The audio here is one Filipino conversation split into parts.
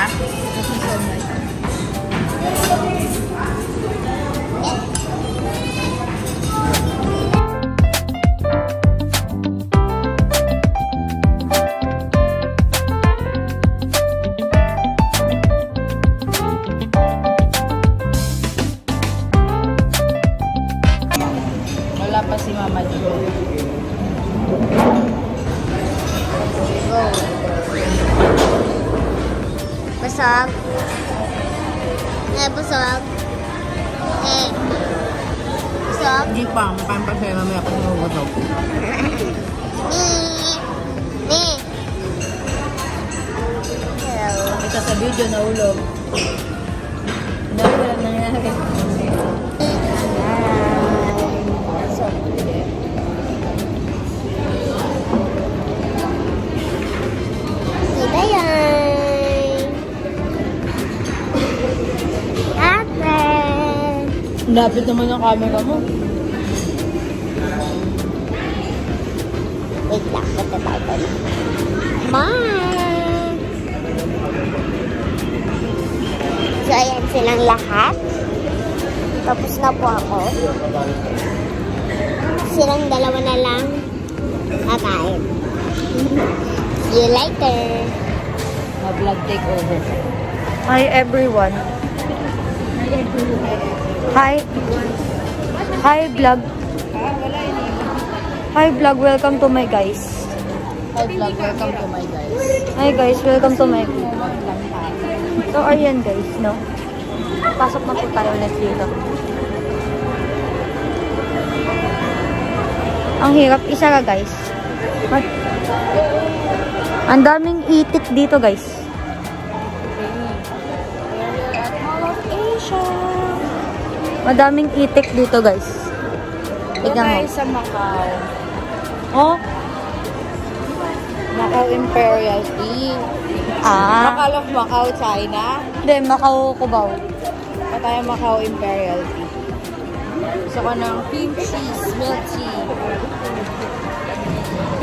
ha? Thank you so much. Wala pa si Mama Jo. Busog. Busog. Busog. Hindi pa. Makain pa siya mamaya kasi magutom. Hello. Ito sa video na ulog. Wala nangyari. Lapit naman ang camera mo. Wait lang, tayo. Bye! So, ayan silang lahat. Tapos na po ako. Silang dalawa na lang kakain. See you later! Ma-vlog take over. Hi everyone. Hi. Hi vlog. Hi vlog, welcome to my guys. Hi vlog, welcome to my guys. Hi guys, welcome to my vlog. So ayan guys, no. Pasok na po tayo ulit dito. Ang hirap isa ka guys. Ang daming itik dito guys. Madaming itik dito guys. Tignan mo. Sa Macau. Oh? Macau Imperial Tea. Macau of Macau, China. Hindi, Macau, Cubao. Tayo Macau Imperial Tea. Gusto ko ng pink cheese, milk tea.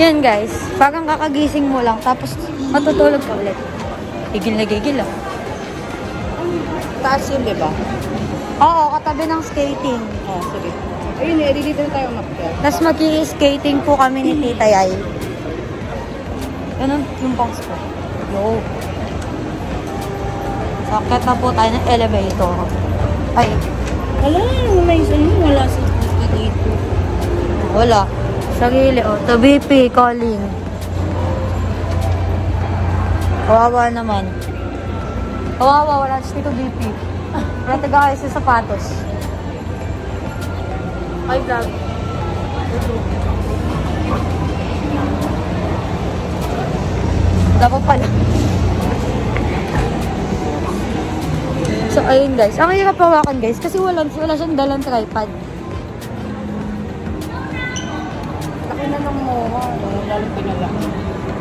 Yan guys, parang kakagising mo lang tapos matutulog ka ulit. Gigil na gigil ah. Taas yun, diba? Oo, katabi ng skating. Oh, sige. Ayun eh, dito na tayo makyat. Tapos mag-i-skating po kami ni Tita Yay. Ganun yung box ko. Yo. Sakit na po tayo ng elevator. Ay. Wala, may isa yun. Wala sa dito. Wala. Sarili oh. The BP calling. Kawawa naman. Kawawa, wala dito BP. Wala taga kayo sa sapatos. Ay, vlog. Dapat pala. So, ayun guys. Ang hirap hawakan guys kasi wala siyang dalang tripod. Laki na ng moha. Lalong pinalaki.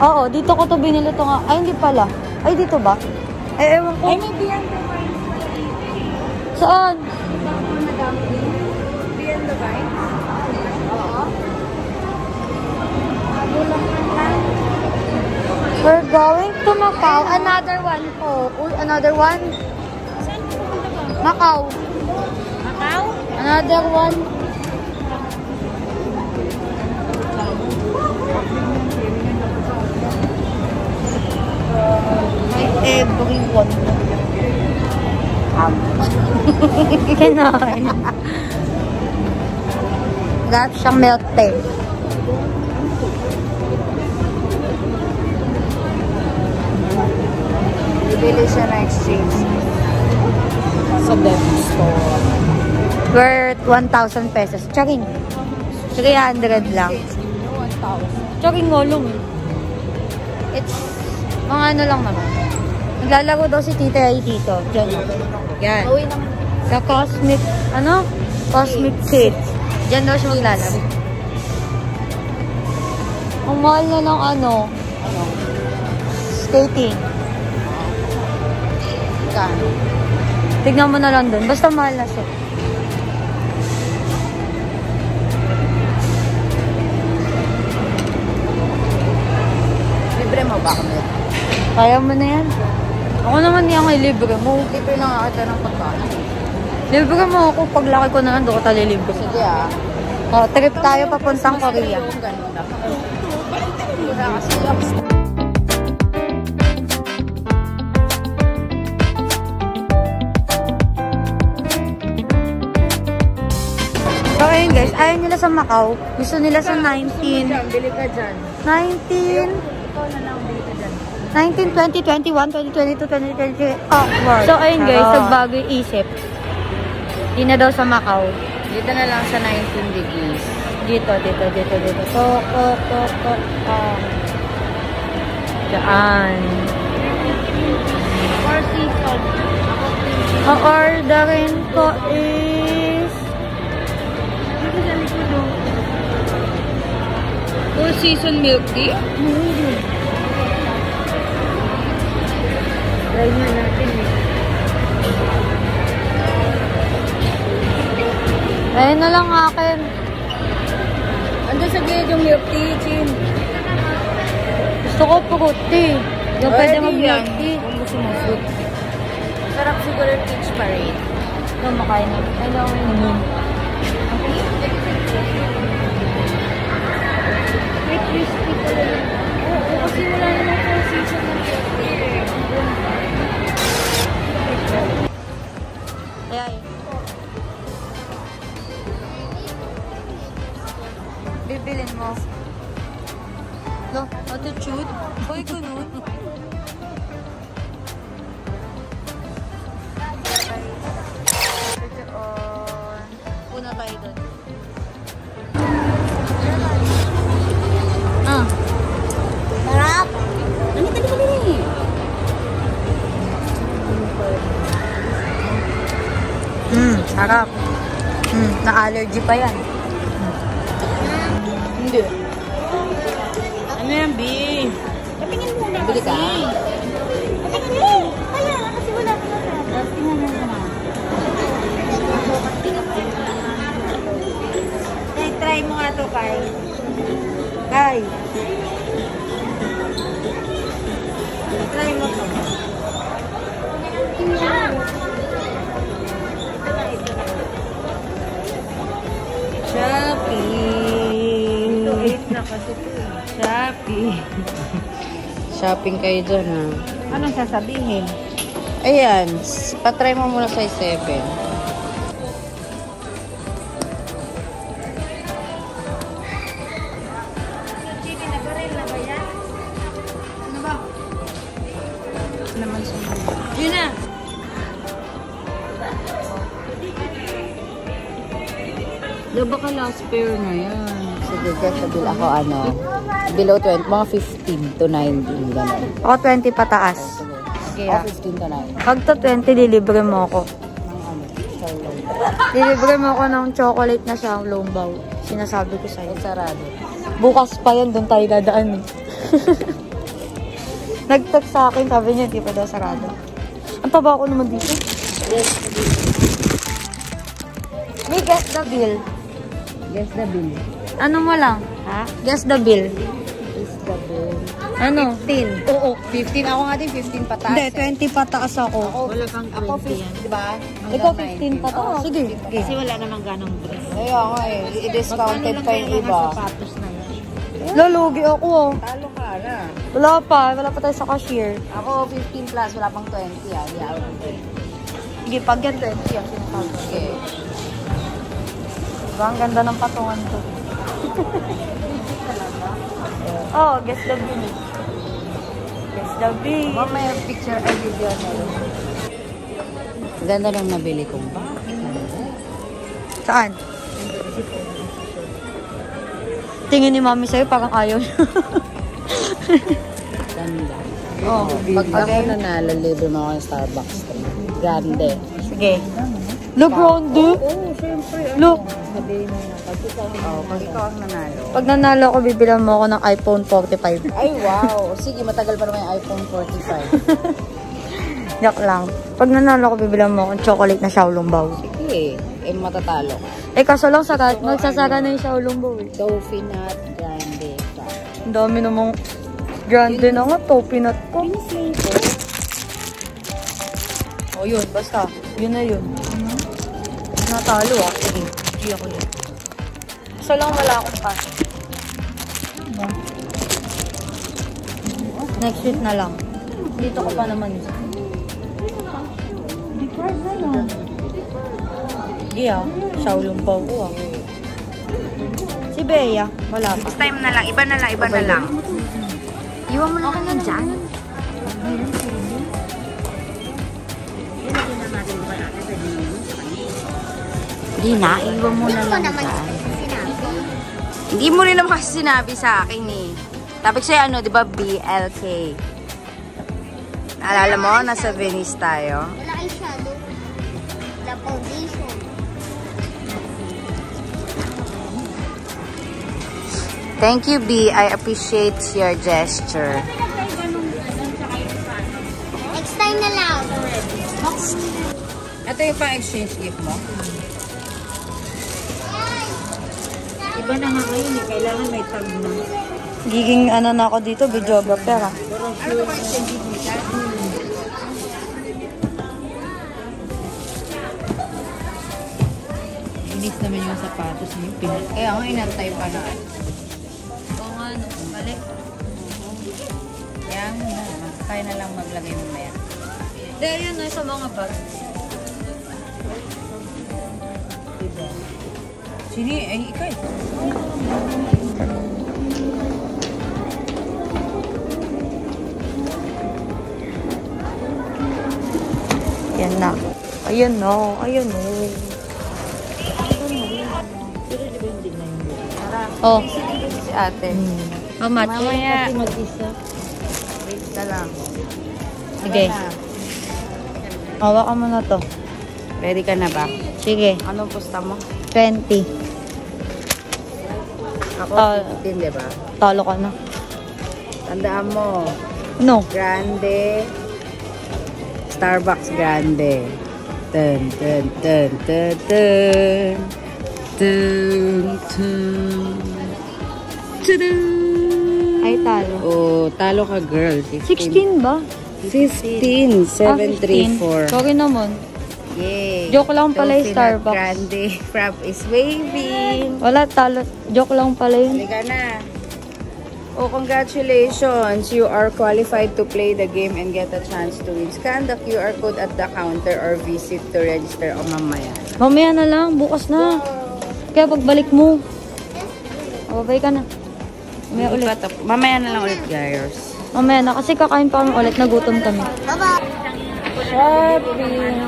Oo, dito ko to binili to nga. Ay, hindi pala. Ay, dito ba? Ay, ewan ko. Ay, may Beyond the Vines. Saan? Beyond the Vines? Oo. We're going to Macau. Another one po. Another one. Macau. Macau? Another one. Everyone. Kinain. Got siyang milk tea. Bibili siya na exchange sa dev store. Worth 1,000 pesos. Charing. 300 lang. 1,000. Charing ngolong. It's mga ano lang naman. Naglalaro daw si Tita ay dito. Diyan. Yan. Sa Cosmic, ano? Cosmic Kids. Diyan daw siya maglalaro. Ang mahal na ng ano? Skating. Kano? Tignan mo na lang dun. Basta mahal na siya. Libre mo ba kami? Kaya mo na yan. Ako naman yung libre mo. Libre na nga kita ng pagkain. Libre mo ako. Paglaki ko na lang, doon ko tayo libre. Sige ah. Oh, trip tayo papuntang Korea. Yung ganda. Wala kasi yung So, ayun guys, ayaw nila sa Macau. Gusto nila sa 19. Bili ka dyan. 19. Ikaw na lang, bili ka dyan. 19, 20, 21, 2022, 2023. So, ayun guys, nagbago yung isip. Di na daw sa Macau. Dito na lang sa 19 degrees. Dito. Diyan. Four seasons. Ang orderin ko is... Four season milk tea? Try nga natin eh. Ayun na lang akin. Andun sa gilid yung milk tea, Chin. Gusto ko fruit tea. Yung pwede mag-milk tea. Kung gusto mo fruit. Sarap siguro yung peach parade. Ito, makain na. Kailangan ko naman. May crispy pala yun. Oo, kasi wala naman four season ng milk tea eh. Ayan. Bibilin mo. No, attitude. Hoy, ganun. Una tayo doon. Sarap. Dali. Sarap. Na-allergy pa yan. Hindi. Ano yan, B? Patingin muna. Bili ka? Patingin mo. Kaya, kasi wala ko na sarap. Tingnan mo naman. Try mo nga to, Kai. Kai. Try mo to. Shopping kayo dyan, ha? Anong sasabihin? Ayan. Patry mo muna size 7. Ano ba? Naman sa Yun na. baka last pair na yan. Sige, guys, sabil ako below 20, mga 15 to 19, gano'n. Ako 20 pataas. Sige, O 15 to 9. Pag to 20, dilibre mo ako. Dilibre mo ako ng chocolate na siyang lombaw. Sinasabi ko sa'yo. Sarado. Bukas pa yan, doon tayo dadaan eh. Nag-text sa akin, sabi niya, di pa daw sarado. Ang taba ko naman dito. May guess the bill. Guess the bill. Ano mo lang? Ha? Guess the bill. Guess the bill. Ano? 15. Oo, 15. Ako nga din 15 pataas. Hindi, 20 pataas ako. Wala kang 20 yan. Diba? Ikaw 15 pataas. Sige. Kasi wala namang ganong dress. Kaya nga eh. I-discounted pa yung iba. Sapatos na yan. Lulugi ako oh. Talo ka na. Wala pa tayo sa cashier. Ako 15 plus. Wala pang 20 yan. Di ako ng 20. Sige, pag yan 20 ang sinasabi. Okay. Diba, ang ganda ng patungan to. Oh, guess the bill. Guess the bill. Mamaya picture ay video na yun. Ganda nang nabili kong ba? Saan? Tingin ni mami sa'yo, parang ayaw niya. Ganda. Oh, Pag ako nanalo, libre mo ako yung Starbucks. Grande. sige. Look, Rondo. Oo, syempre. Look. Sabihin mo na. Pag ikaw ang nanalo. Pag nanalo ako, bibilan mo ako ng iPhone 45. Ay, wow. Sige, matagal pa naman yung iPhone 45. Yak lang. Pag nanalo ako, bibilan mo ako ng chocolate na Xiaolong Bao. Sige, matatalo ka. Eh, kaso lang, magsasara na yung Xiaolong Bao eh. Toffee nut grande ka. Ang dami namang grande na nga, toppy nut ko. O yun, basta. Yun na yun. Natalo ah. Sige, hindi ako yun. Basta lang wala akong cash. Next week na lang. Dito ko pa naman. Hindi ah. Shaolong pa ako ah. Si Bea, wala pa. Next time na lang. Iba na lang. Iba na lang. Iwan mo na lang yan dyan. Hindi na. Iwan mo na lang dyan. Hindi mo rin naman kasi sinabi sa akin eh. Tapos siya ano, di ba, BLK. Naalala mo, nasa Venice tayo. Wala ay shadow. The foundation. Thank you, B. I appreciate your gesture. Next time na lang. Ito yung pang-exchange gift mo? Iba na nga ngayon eh. Kailangan may tag na. Giging ano na ako dito, videographer ah. Ano ba exchange gift mo dyan? Inis naman yung sapatos niyo. Kaya nga inantay pa na. Oo nga, no. Balik. Yan. Kaya na lang maglagay mo na yan. Hindi, yun na sa mga bag. Sini, ay ikaw eh. Yan na. Ayun no. Ayun no. Oh. Si ate. How much? Mamaya. Wait na lang. Sige. Hawakan mo na to. Ready ka na ba? Sige. Anong pusta mo? 20. Ako, Ah. 15, di ba? Talo ka na. Tandaan mo. No. Grande. Starbucks Grande. Dun, dun, dun, dun, dun. Dun, dun. Tudun. Ay, talo. Oh, talo ka, girl. 16 ba? 15. 734. Sorry naman. Yay. Joke lang pala yung Coconut Starbucks. Grande. Frap is waving. Wala, talo. Joke lang pala yun. Halika na. Oh, congratulations. You are qualified to play the game and get a chance to win. Scan the QR code at the counter or visit to register o mamaya. Mamaya na lang. Bukas na. Kaya pagbalik mo. Babay ka na. Mamaya ulit. Mamaya na lang ulit, guys. Mamaya na. Kasi kakain pa kami ulit. Nagutom kami. Bye-bye. Shopping.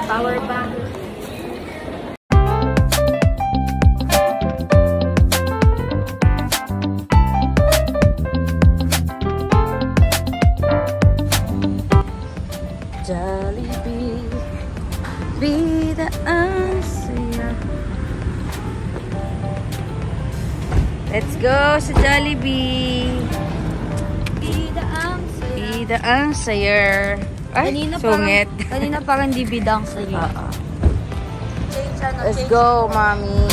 Power bank. Jollibee, bidaan saya. Let's go sa Jollibee. Bidaan saya. Ay, sungit. Kanina parang di bidang sa'yo. Let's go, mommy.